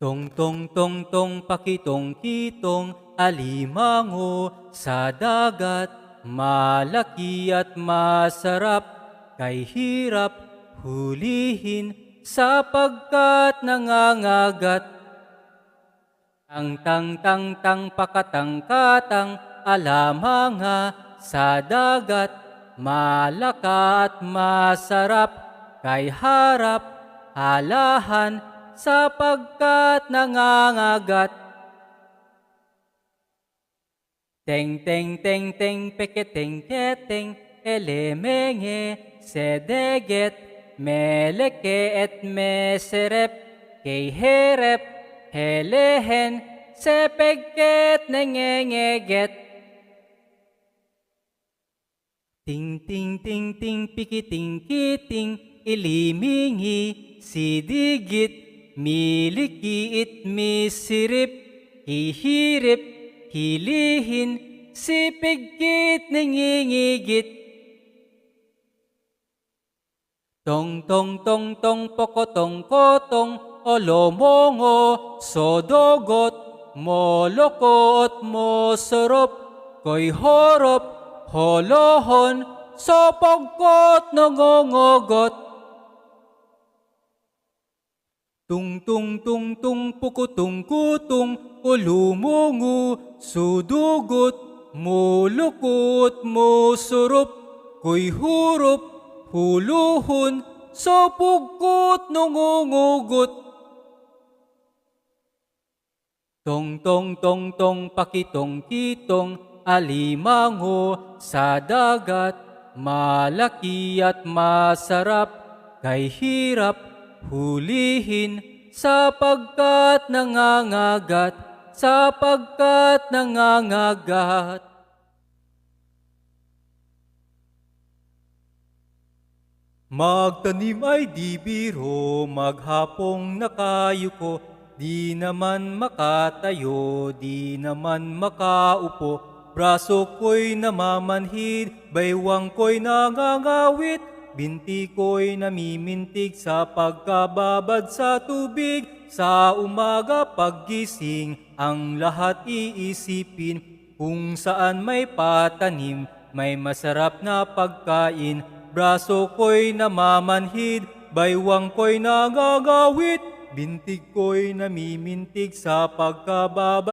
Tong tong tong tong pakitong kitong alimango sa dagat, malaki at masarap, kay hirap hulihin sapagkat nangangagat. Tang tang tang tang pakatang katang alamanga sa dagat, malaka at masarap, kay harap halahan sapagkat nangangagat. Teng teng teng teng peketeng keteng elemenge sedeget meleke et meserep kay herep helehen sepegket nengengeget. Ting ting ting ting pikiting kiting ilimingi sidigit milikiit misirip hihirip hilihin sipigkit ningingigit. Tong tong tong tong pokotong kotong olomongo sodogot molokot mosorop koy horop holohon sopogkot nongongogot. Tung tung tung tung pukutong kutong ulumungu sudugot mulukot musurup koy hurup huluhon sopugkot nungungugot. Tong tong tong tong pakitong kitong alimango sa dagat, malaki at masarap, kay hirap hulihin sapagkat nangangagat, sapagkat nangangagat. Magtanim ay di biro, maghapong nakayuko, di naman makatayo, di naman makaupo. Braso ko'y namamanhid, baywang ko'y nangangawit, binti ko'y namimintig sa pagkababad sa tubig. Sa umaga paggising, ang lahat iisipin, kung saan may patanim, may masarap na pagkain. Braso ko'y namamanhid, baywang ko'y nangangawit, bintig ko'y namimintig sa pagkababad.